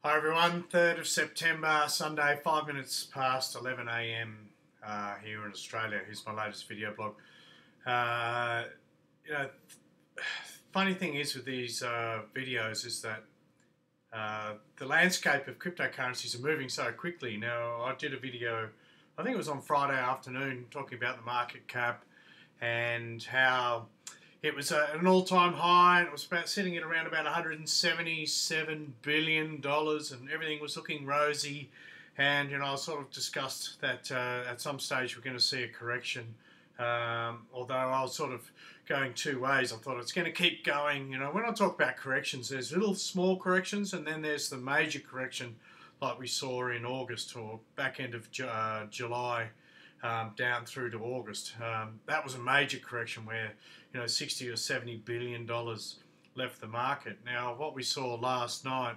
Hi everyone, 3rd of September, Sunday, 5 minutes past 11 a.m. Here in Australia. Here's my latest video blog. You know, funny thing is with these videos is that the landscape of cryptocurrencies are moving so quickly. Now, I did a video, I think it was on Friday afternoon, talking about the market cap and how it was an all-time high, and it was sitting at around about $177 billion, and everything was looking rosy. And I sort of discussed that at some stage we're going to see a correction. Although I was sort of going two ways. I thought it's going to keep going. When I talk about corrections, there's little small corrections, and then there's the major correction, like we saw in August or back end of July. Down through to August. That was a major correction where 60 or 70 billion dollars left the market. Now what we saw last night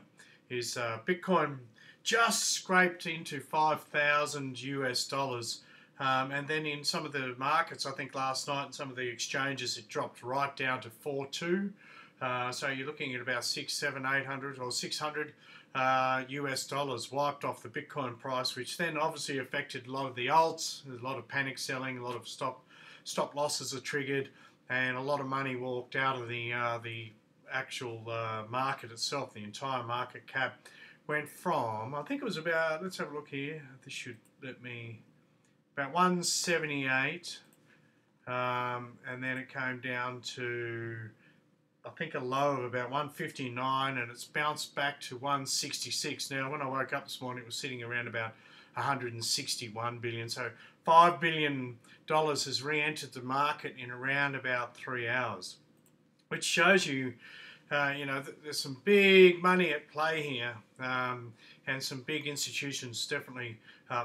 is Bitcoin just scraped into 5,000 US dollars, and then in some of the markets, I think last night in some of the exchanges, it dropped right down to 4.2. So you're looking at about 800 or 600 US dollars wiped off the Bitcoin price, which then obviously affected a lot of the alts. There's a lot of panic selling, a lot of stop losses are triggered, and a lot of money walked out of the actual market itself. The entire market cap went from, I think it was about, let's have a look here, this should let me, about 178, and then it came down to, I think, a low of about 159, and it's bounced back to 166. Now, when I woke up this morning, it was sitting around about 161 billion. So $5 billion has re-entered the market in around about 3 hours, which shows you, there's some big money at play here, and some big institutions definitely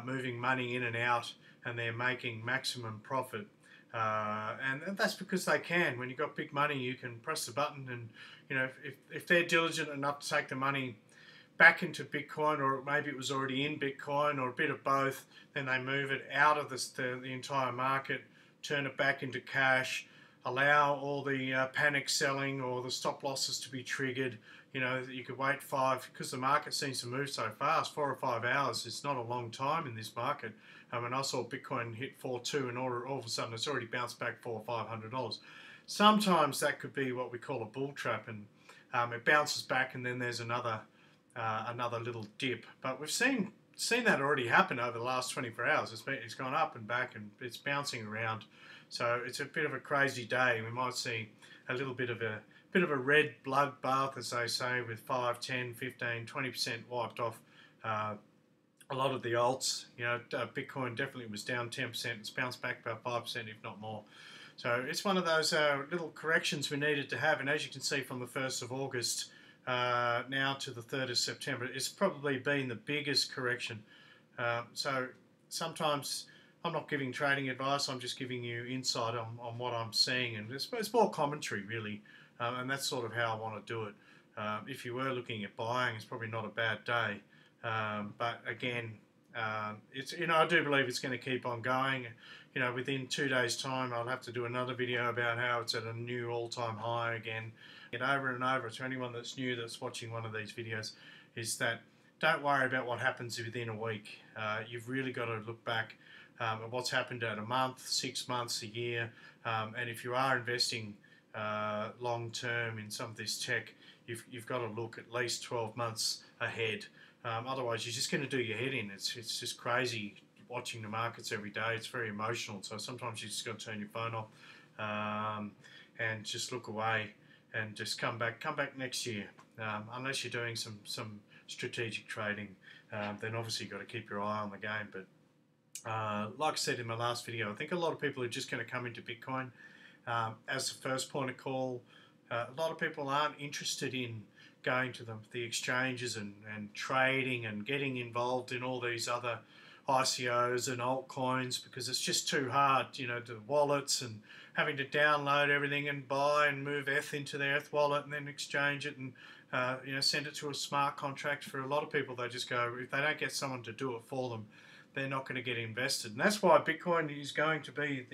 moving money in and out, and they're making maximum profit. And that's because they can. When you've got big money, you can press the button, and if they're diligent enough to take the money back into Bitcoin, or maybe it was already in Bitcoin, or a bit of both, then they move it out of the entire market, turn it back into cash, allow all the panic selling or the stop losses to be triggered. You could wait because the market seems to move so fast, 4 or 5 hours. It's not a long time in this market. When I saw Bitcoin hit 4.2, and all of a sudden it's already bounced back $400 or $500. Sometimes that could be what we call a bull trap, and it bounces back, and then there's another little dip. But we've seen that already happen over the last 24 hours. It's gone up and back, and it's bouncing around. So it's a bit of a crazy day. We might see a little bit of a red bloodbath, as they say, with 5, 10, 15, 20% wiped off. A lot of the alts, Bitcoin definitely was down 10%. It's bounced back about 5%, if not more. So it's one of those little corrections we needed to have. And as you can see, from the 1st of August now to the 3rd of September, it's probably been the biggest correction. So sometimes I'm not giving trading advice. I'm just giving you insight on what I'm seeing. And it's more commentary, really. And that's sort of how I want to do it. If you were looking at buying, it's probably not a bad day. But again, it's I do believe it's going to keep on going. Within 2 days' time, I'll have to do another video about how it's at a new all-time high again. And over and over, to anyone that's new that's watching one of these videos, is that don't worry about what happens within a week. You've really got to look back at what's happened at a month, 6 months, a year, and if you are investing long term in some of this tech, you've got to look at least 12 months ahead. Otherwise, you're just going to do your head in. It's just crazy watching the markets every day. It's very emotional. So sometimes you just got to turn your phone off and just look away and just come back next year. Unless you're doing some strategic trading, then obviously you've got to keep your eye on the game. But like I said in my last video, I think a lot of people are just going to come into Bitcoin as the first point of call. A lot of people aren't interested in going to the exchanges and trading and getting involved in all these other ICOs and altcoins, because it's just too hard, the wallets and having to download everything and buy and move ETH into their ETH wallet and then exchange it and send it to a smart contract. For a lot of people, they just go, if they don't get someone to do it for them, they're not going to get invested. And that's why Bitcoin is going to be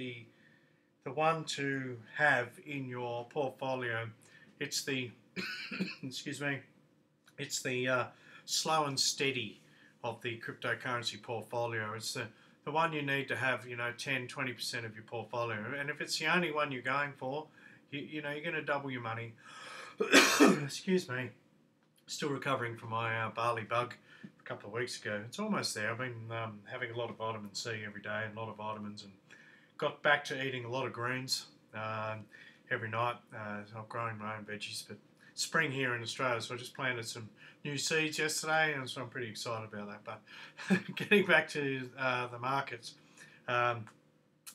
the one to have in your portfolio. It's the excuse me, it's the slow and steady of the cryptocurrency portfolio. It's the one you need to have, 10-20% of your portfolio. And if it's the only one you're going for, you're going to double your money. Excuse me. Still recovering from my barley bug a couple of weeks ago. It's almost there. I've been having a lot of vitamin C every day and a lot of vitamins, and got back to eating a lot of greens every night. I'm growing my own veggies, but spring here in Australia, so I just planted some new seeds yesterday, and so I'm pretty excited about that. But getting back to the markets,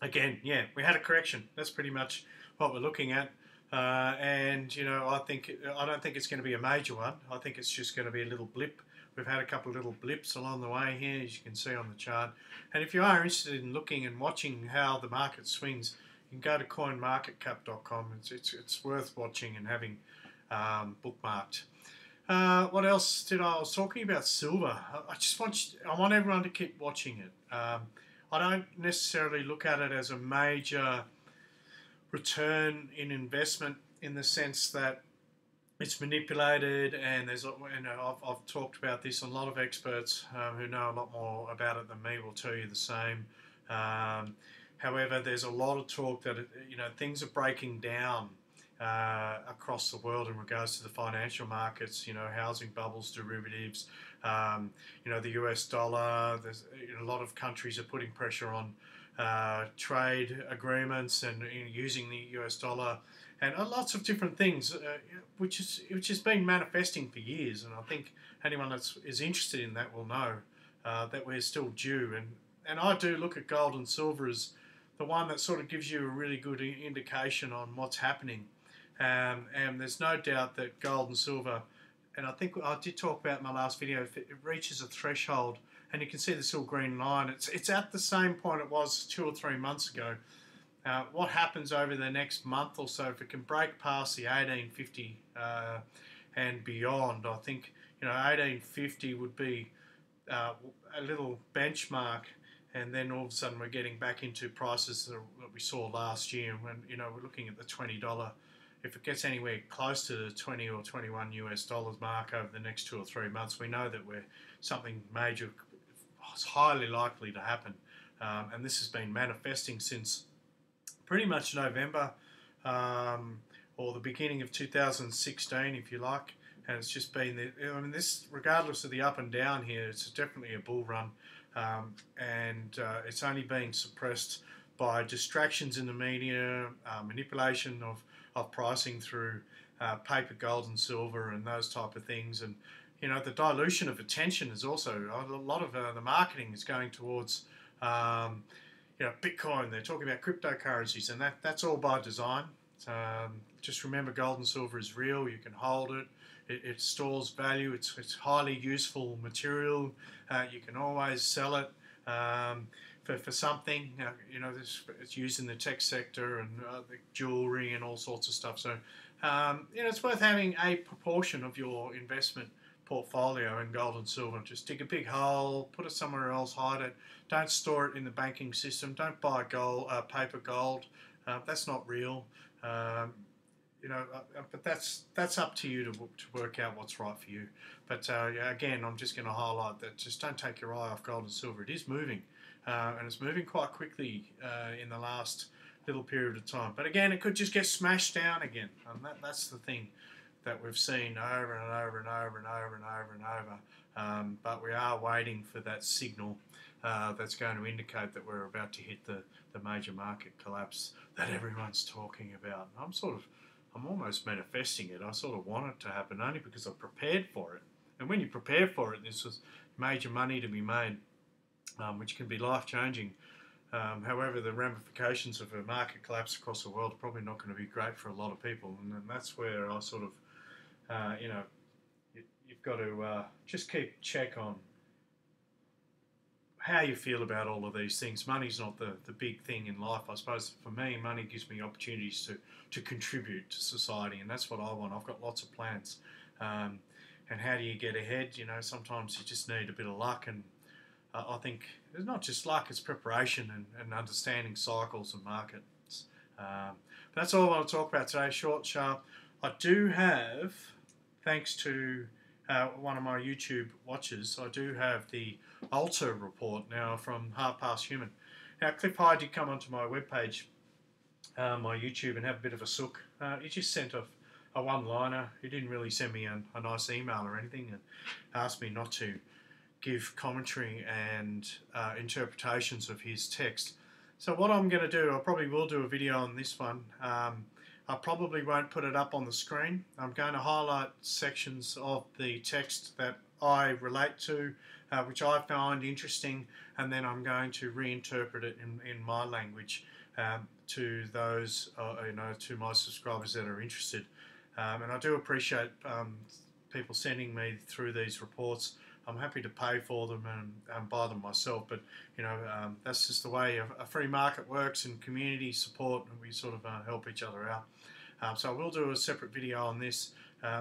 again, yeah, we had a correction. That's pretty much what we're looking at. And I don't think it's going to be a major one. I think it's just going to be a little blip. We've had a couple of little blips along the way here, as you can see on the chart. And if you are interested in looking and watching how the market swings, you can go to coinmarketcap.com. It's worth watching and having bookmarked. What else I was talking about? Silver. I want everyone to keep watching it. I don't necessarily look at it as a major return in investment, in the sense that it's manipulated, and I've talked about this. A lot of experts who know a lot more about it than me will tell you the same. However, there's a lot of talk that things are breaking down across the world in regards to the financial markets. Housing bubbles, derivatives. The US dollar. There's a lot of countries are putting pressure on trade agreements and using the US dollar, and lots of different things, which has been manifesting for years. And I think anyone that is interested in that will know that we're still due. And I do look at gold and silver as the one that sort of gives you a really good indication on what's happening. And there's no doubt that gold and silver, and I think I did talk about in my last video, if it reaches a threshold, and you can see this little green line, it's at the same point it was 2 or 3 months ago. What happens over the next month or so, if it can break past the 1850 and beyond, I think 1850 would be a little benchmark, and then all of a sudden we're getting back into prices that we saw last year, when we're looking at the $20. If it gets anywhere close to the 20 or 21 US dollars mark over the next 2 or 3 months, we know that something major is highly likely to happen. And this has been manifesting since pretty much November or the beginning of 2016, if you like. And it's just been this, regardless of the up and down here, it's definitely a bull run. And it's only being suppressed by distractions in the media, manipulation of pricing through paper, gold and silver and those type of things. And the dilution of attention is also, a lot of the marketing is going towards Bitcoin. They're talking about cryptocurrencies, and that's all by design. Just remember, gold and silver is real. You can hold it. It stores value. It's highly useful material. You can always sell it for something. It's used in the tech sector and the jewelry and all sorts of stuff. So it's worth having a proportion of your investment portfolio in gold and silver. Just dig a big hole, put it somewhere else, hide it. Don't store it in the banking system. Don't buy paper gold. That's not real. But that's up to you to work out what's right for you. But again, I'm just going to highlight that just don't take your eye off gold and silver. It is moving, and it's moving quite quickly in the last little period of time. But again, it could just get smashed down again, and that's the thing that we've seen over and over and over and over and over and over. But we are waiting for that signal that's going to indicate that we're about to hit the major market collapse that everyone's talking about. I'm almost manifesting it. I sort of want it to happen only because I've prepared for it. And when you prepare for it, this was major money to be made, which can be life-changing. However, the ramifications of a market collapse across the world are probably not going to be great for a lot of people. And that's where I sort of, you've got to just keep check on how you feel about all of these things. Money's not the big thing in life. I suppose for me, money gives me opportunities to contribute to society, and that's what I want. I've got lots of plans. And how do you get ahead? Sometimes you just need a bit of luck, and I think it's not just luck, it's preparation and understanding cycles and markets. But that's all I want to talk about today, short, sharp. I do have, thanks to one of my YouTube watchers, I do have the Alter report now from Half Past Human. Now, Cliff High did come onto my webpage, my YouTube, and have a bit of a sook. He just sent a one-liner. He didn't really send me a nice email or anything, and asked me not to give commentary and interpretations of his text. So what I'm going to do, I probably will do a video on this one. I probably won't put it up on the screen. I'm going to highlight sections of the text that I relate to, which I find interesting, and then I'm going to reinterpret it in my language to those, to my subscribers that are interested. And I do appreciate people sending me through these reports. I'm happy to pay for them and buy them myself, but that's just the way a free market works, and community support, and we sort of help each other out. So I will do a separate video on this.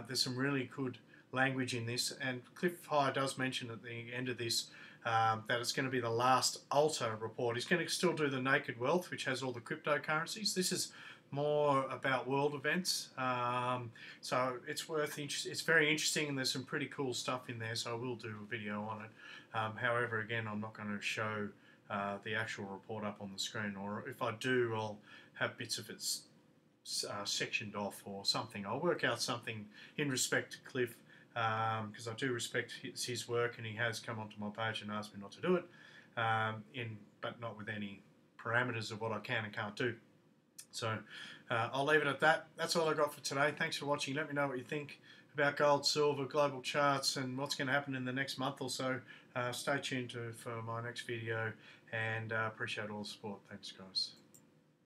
There's some really good language in this, and Cliff High does mention at the end of this that it's going to be the last Alter report. He's going to still do the Naked Wealth, which has all the cryptocurrencies. This is more about world events, so it's very interesting, and there's some pretty cool stuff in there, so I will do a video on it. However, again, I'm not going to show the actual report up on the screen, or if I do, I'll have bits of it sectioned off or something. I'll work out something in respect to Cliff, because I do respect his work, and he has come onto my page and asked me not to do it, but not with any parameters of what I can and can't do. So I'll leave it at that. That's all I got for today. Thanks for watching. Let me know what you think about gold, silver, global charts, and what's going to happen in the next month or so. Stay tuned for my next video, and appreciate all the support. Thanks, guys.